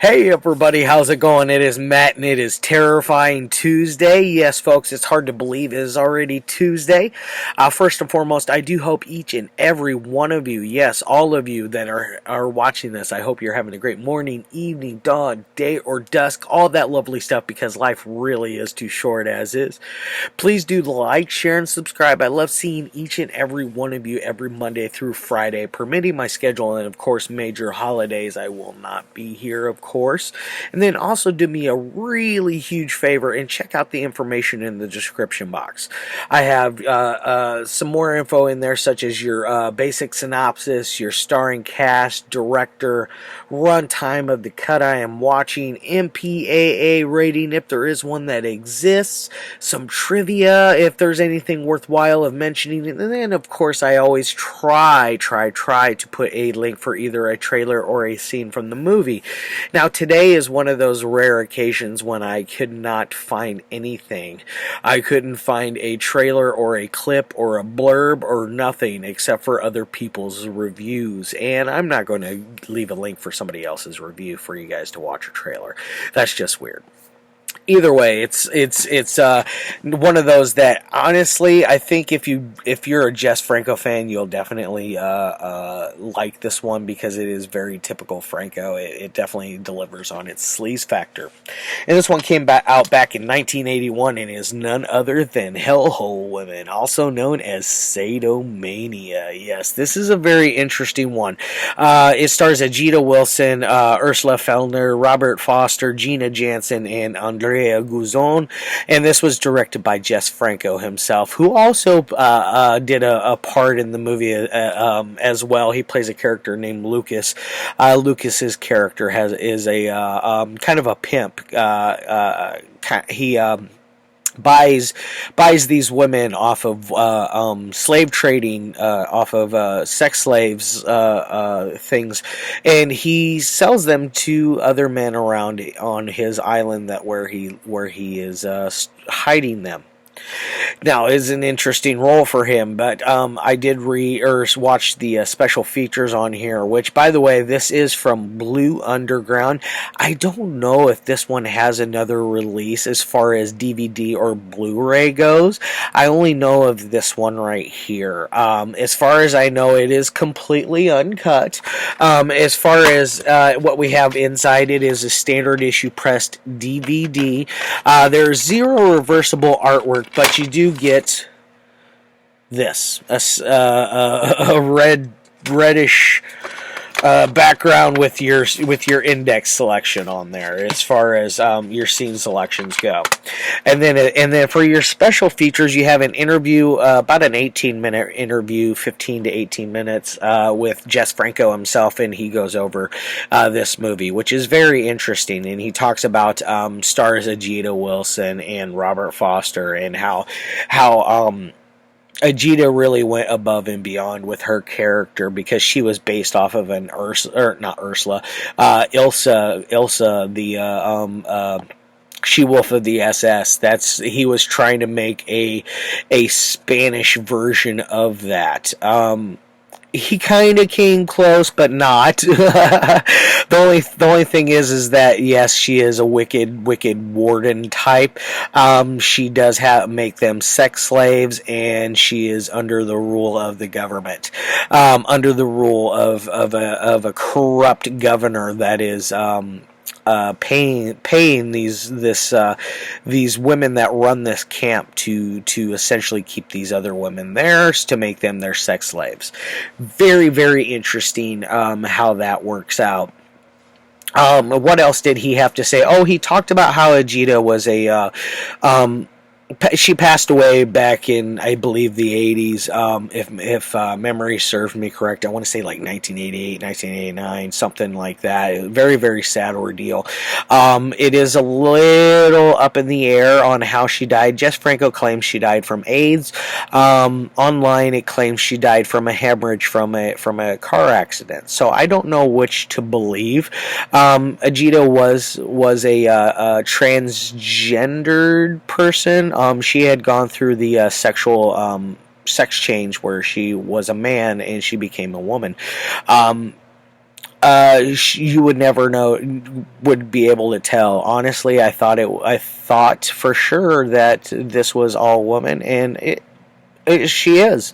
Hey everybody, how's it going? It is Matt and it is Terrifying Tuesday. Yes, folks, it's hard to believe it is already Tuesday. First and foremost, I do hope each and every one of you, yes, all of you that are watching this, I hope you're having a great morning, evening, dawn, day, or dusk, all that lovely stuff, because life really is too short as is. Please do like, share, and subscribe. I love seeing each and every one of you every Monday through Friday, permitting my schedule, and of course major holidays I will not be here, of course. And then also do me a really huge favor and check out the information in the description box. I have some more info in there, such as your basic synopsis, your starring cast, director, runtime of the cut I am watching, MPAA rating if there is one that exists, some trivia if there's anything worthwhile of mentioning, and then of course I always try to put a link for either a trailer or a scene from the movie. Now today is one of those rare occasions when I could not find anything. I couldn't find a trailer or a clip or a blurb or nothing except for other people's reviews, and I'm not going to leave a link for somebody else's review for you guys to watch a trailer. That's just weird. Either way, it's one of those that honestly I think if you're a Jess Franco fan, you'll definitely like this one, because it is very typical Franco. It definitely delivers on its sleaze factor. And this one came out back in 1981 and is none other than Hellhole Women, also known as Sadomania. Yes, this is a very interesting one. It stars Ajita Wilson, Ursula Fellner, Robert Foster, Gina, Jansen, and Andrea Guzzon, and this was directed by Jess Franco himself, who also did a part in the movie as well. He plays a character named Lucas. Lucas's character is a kind of a pimp. He buys these women off of slave trading, off of sex slaves things, and he sells them to other men around on his island where he is hiding them. Now, it's an interesting role for him, but I did watch the special features on here, which, by the way, this is from Blue Underground. I don't know if this one has another release as far as DVD or Blu-ray goes. I only know of this one right here. As far as I know, it is completely uncut. As far as what we have inside, it is a standard issue pressed DVD. There's zero reversible artwork, but you do get this, a reddish background with your index selection on there as far as your scene selections go. And then for your special features, you have an interview, about an 18-minute interview, 15 to 18 minutes, with Jess Franco himself, and he goes over this movie, which is very interesting. And he talks about stars Ajita Wilson and Robert Foster, and how Ajita really went above and beyond with her character, because she was based off of an Ilsa, the she-wolf of the SS. He was trying to make a Spanish version of that. He kind of came close, but not. The only thing is that yes, she is a wicked warden type. She does make them sex slaves, and she is under the rule of the government, under the rule of a corrupt governor that is paying these women that run this camp to essentially keep these other women theirs, to make them their sex slaves. Very, very interesting how that works out. What else did he have to say? Oh, he talked about how Ajita was she passed away back in, I believe, the 80s, if memory serves me correct. I want to say like 1988, 1989, something like that. Very, very sad ordeal. It is a little up in the air on how she died. Jess Franco claims she died from AIDS. Online, it claims she died from a hemorrhage from a car accident. So I don't know which to believe. Ajita was a transgendered person. She had gone through the sexual sex change where she was a man and she became a woman. you would never know, would be able to tell. Honestly, I thought for sure that this was all woman, and she is.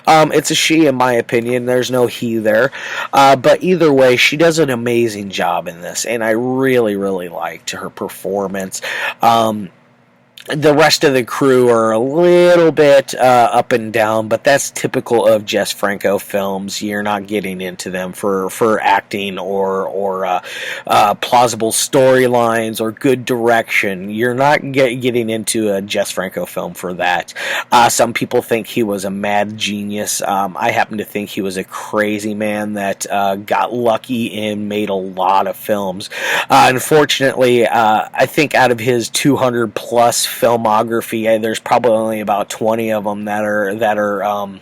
It's a she, in my opinion. There's no he there. But either way, she does an amazing job in this, and I really, really liked her performance. The rest of the crew are a little bit up and down, but that's typical of Jess Franco films. You're not getting into them for acting or plausible storylines or good direction. You're not getting into a Jess Franco film for that. Some people think he was a mad genius. I happen to think he was a crazy man that got lucky and made a lot of films. Unfortunately, I think out of his 200 plus filmography, there's probably only about 20 of them that are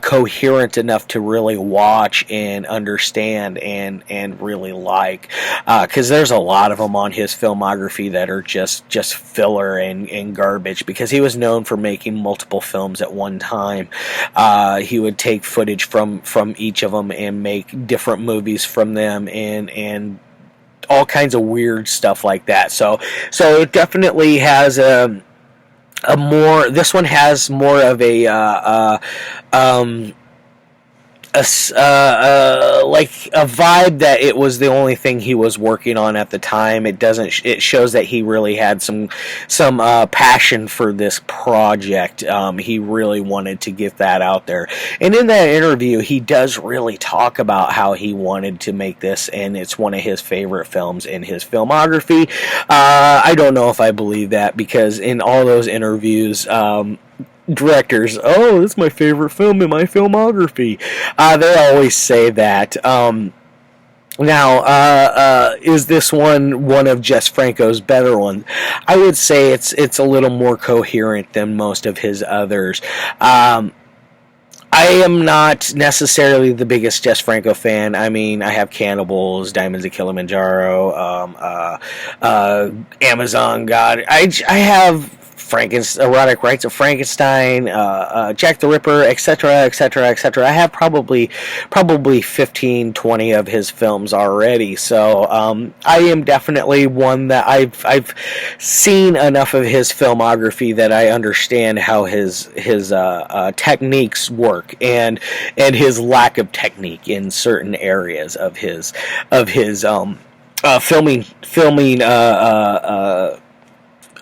coherent enough to really watch and understand and really like, because there's a lot of them on his filmography that are just filler and garbage, because he was known for making multiple films at one time. He would take footage from each of them and make different movies from them, and all kinds of weird stuff like that. So it definitely has a more. This one has more of like a vibe that it was the only thing he was working on at the time. It shows that he really had some passion for this project. He really wanted to get that out there, and in that interview he does really talk about how he wanted to make this, and it's one of his favorite films in his filmography. I don't know if I believe that, because in all those interviews, directors, oh, this is my favorite film in my filmography. They always say that. Now, is this one of Jess Franco's better ones? I would say it's a little more coherent than most of his others. I am not necessarily the biggest Jess Franco fan. I mean, I have Cannibals, Diamonds of Kilimanjaro, Amazon God. I have Erotic Rites of Frankenstein, Jack the Ripper, etc., etc., etc. I have probably 15, 20 of his films already. So I am definitely one that I've seen enough of his filmography that I understand how his techniques work, and his lack of technique in certain areas of his filming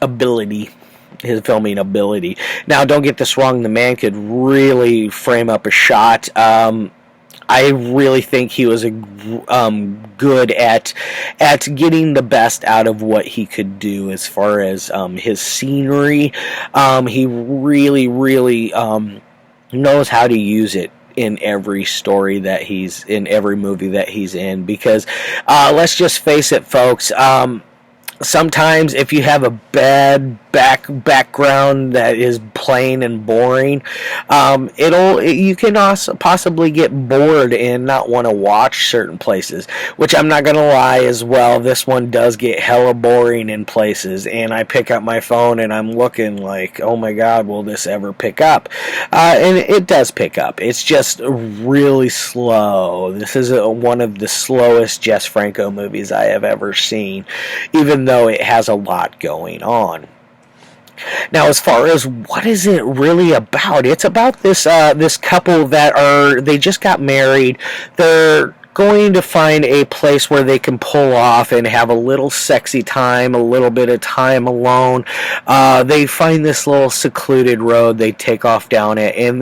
ability. His filming ability. Now, don't get this wrong, the man could really frame up a shot. I really think he was good at getting the best out of what he could do as far as his scenery. He really knows how to use it in every story that he's in, every movie that he's in, because let's just face it, folks. Sometimes if you have a bad background that is plain and boring, you can also possibly get bored and not want to watch certain places, which I'm not gonna lie as well, this one does get hella boring in places, and I pick up my phone and I'm looking like, oh my god, will this ever pick up? And it does pick up. It's just really slow. This is one of the slowest Jess Franco movies I have ever seen, even though it has a lot going on. Now, as far as what is it really about, it's about this couple that they just got married. They're going to find a place where they can pull off and have a little sexy time, a little bit of time alone. They find this little secluded road. They take off down it, and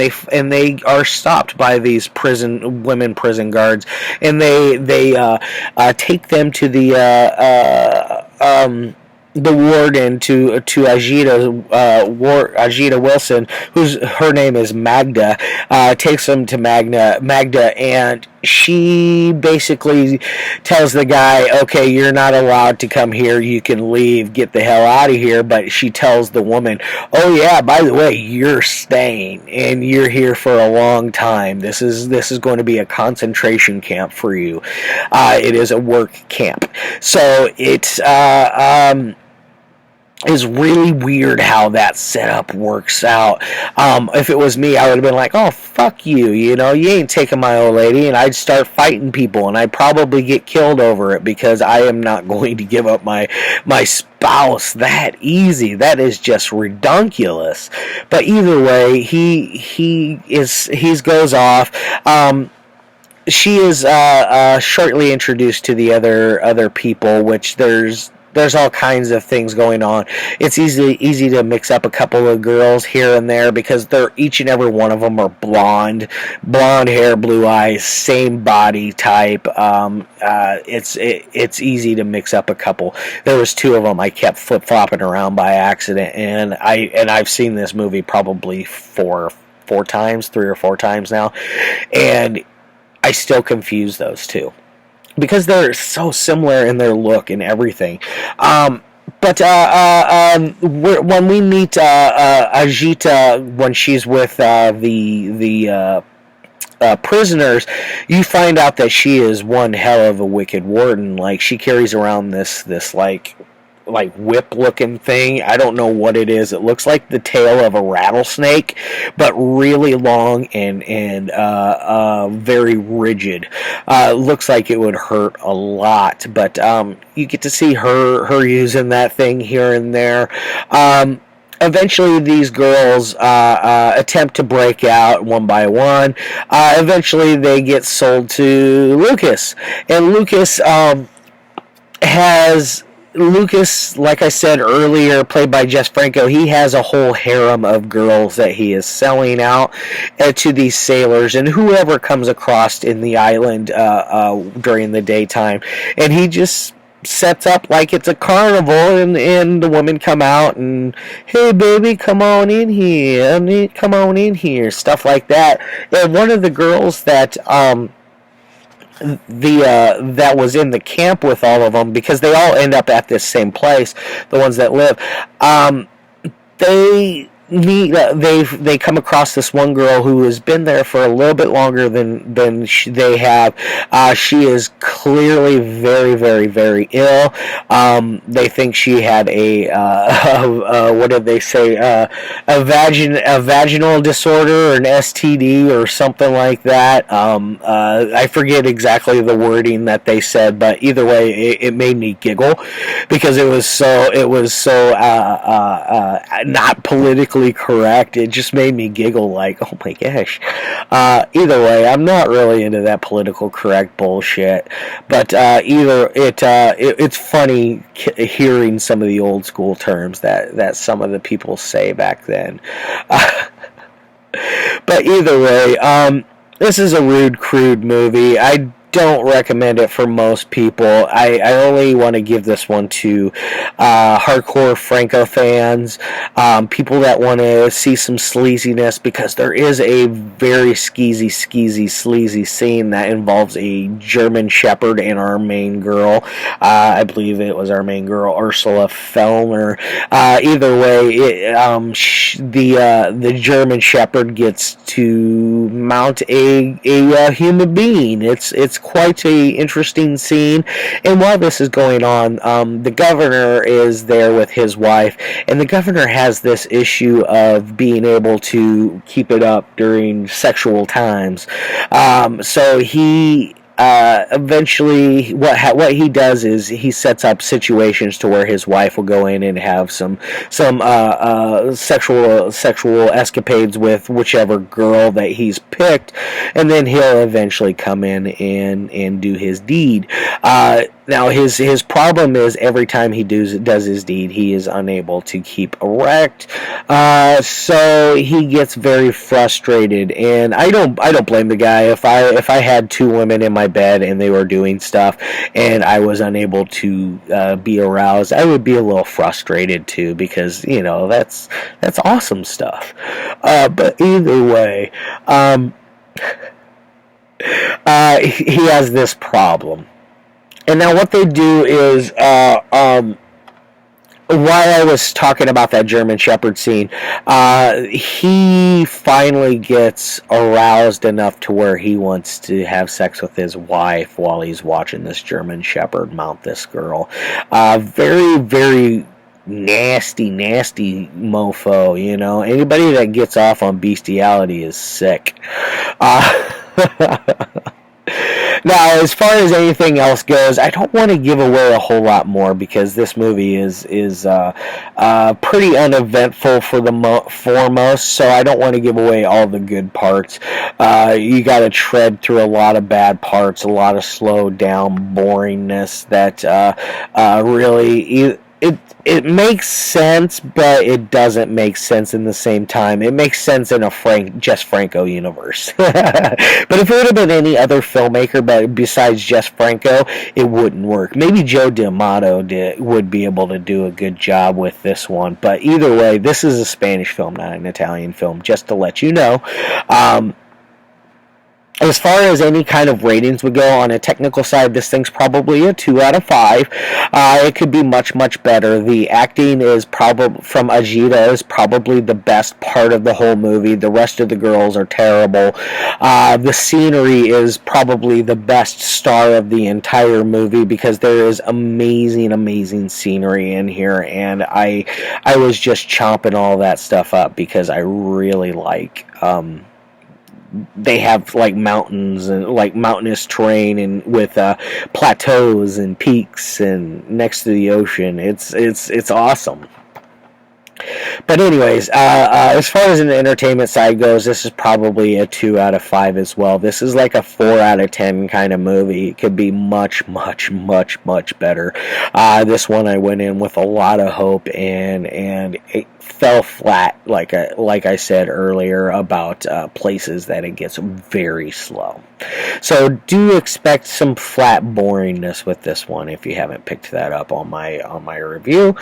they are stopped by these women prison guards, and they take them to the warden, to Ajita Wilson, her name is Magda, takes them to Magda, and she basically tells the guy, okay, you're not allowed to come here, you can leave, get the hell out of here. But she tells the woman, oh yeah, by the way, you're staying, and you're here for a long time. This is going to be a concentration camp for you. It is a work camp. So it's is really weird how that setup works out. If it was me, I would have been like, oh, fuck you, you ain't taking my old lady, and I'd start fighting people, and I'd probably get killed over it, because I am not going to give up my spouse that easy. That is just redunculous. But either way, he goes off. She is shortly introduced to the other people, which there's all kinds of things going on. It's easy to mix up a couple of girls here and there, because they're each and every one of them are blonde hair, blue eyes, same body type. It's easy to mix up a couple. There was two of them I kept flip flopping around by accident, and I've seen this movie probably three or four times now, and I still confuse those two, because they're so similar in their look and everything. But when we meet Ajita, when she's with the prisoners, you find out that she is one hell of a wicked warden. Like, she carries around this like whip looking thing. I don't know what it is. It looks like the tail of a rattlesnake, but really long and very rigid. Looks like it would hurt a lot, but you get to see her using that thing here and there. Eventually, these girls attempt to break out one by one. Eventually, they get sold to Lucas, and Lucas, like I said earlier, played by Jess Franco, he has a whole harem of girls that he is selling out to these sailors and whoever comes across in the island during the daytime. And he just sets up like it's a carnival, and the women come out and, hey baby, come on in here, stuff like that. And one of the girls that that was in the camp with all of them, because they all end up at this same place, the ones that live, they they come across this one girl who has been there for a little bit longer than they have. She is clearly very, very, very ill. They think she had what did they say? A vaginal disorder, or an STD, or something like that. I forget exactly the wording that they said, but either way, it made me giggle, because it was so not politically correct. It just made me giggle, like, oh my gosh. Either way, I'm not really into that political correct bullshit, but it's funny hearing some of the old school terms that some of the people say back then. But either way, this is a rude, crude movie. I don't recommend it for most people. I only want to give this one to hardcore Franco fans, people that want to see some sleaziness, because there is a very skeezy, sleazy scene that involves a German Shepherd and our main girl. I believe it was our main girl, Ursula Fellner. Either way, the German Shepherd gets to mount a human being. It's quite a interesting scene. And while this is going on, the governor is there with his wife, and the governor has this issue of being able to keep it up during sexual times. So he eventually, what he does is he sets up situations to where his wife will go in and have some sexual escapades with whichever girl that he's picked, and then he'll eventually come in and do his deed. Now his problem is, every time he does his deed, he is unable to keep erect. So he gets very frustrated, and I don't blame the guy. If I had two women in my bed and they were doing stuff and I was unable to be aroused, I would be a little frustrated too, because that's awesome stuff. But either way, he has this problem. And now what they do is, while I was talking about that German Shepherd scene, he finally gets aroused enough to where he wants to have sex with his wife while he's watching this German Shepherd mount this girl. Very, very nasty, nasty mofo, you know. Anybody that gets off on bestiality is sick. Now, as far as anything else goes, I don't want to give away a whole lot more because this movie is pretty uneventful for the foremost. So I don't want to give away all the good parts. You got to tread through a lot of bad parts, a lot of slowed down boringness that really. It makes sense, but it doesn't make sense in the same time. It makes sense in a Jess Franco universe. But if it would have been any other filmmaker besides Jess Franco, it wouldn't work. Maybe Joe D'Amato would be able to do a good job with this one. But either way, this is a Spanish film, not an Italian film, just to let you know. As far as any kind of ratings would go on a technical side, this thing's probably a 2 out of 5. It could be much, much better. The acting is probably from Ajita is probably the best part of the whole movie. The rest of the girls are terrible. The scenery is probably the best star of the entire movie because there is amazing, amazing scenery in here, and I was just chomping all that stuff up because I really like. They have like mountains and like mountainous terrain and with plateaus and peaks and next to the ocean. It's awesome. But anyways, as far as an entertainment side goes, this is probably a 2 out of 5 as well. This is like a 4 out of 10 kind of movie. It could be much, much, much, much better. This one I went in with a lot of hope, and it fell flat, like I said earlier, about places that it gets very slow. So do expect some flat boringness with this one if you haven't picked that up on my review.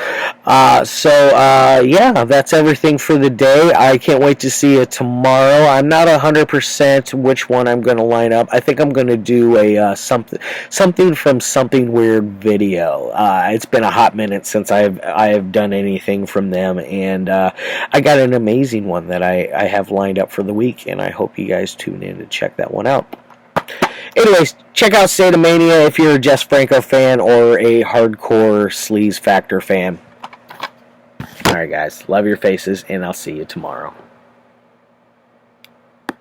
Yeah, that's everything for the day. I can't wait to see it tomorrow. I'm not 100% which one I'm going to line up. I think I'm going to do a something from Something Weird video. It's been a hot minute since I have done anything from them, and I got an amazing one that I have lined up for the week, and I hope you guys tune in to check that one out. Anyways, check out Sadomania if you're a Jess Franco fan or a hardcore Sleaze Factor fan. Alright guys, love your faces, and I'll see you tomorrow.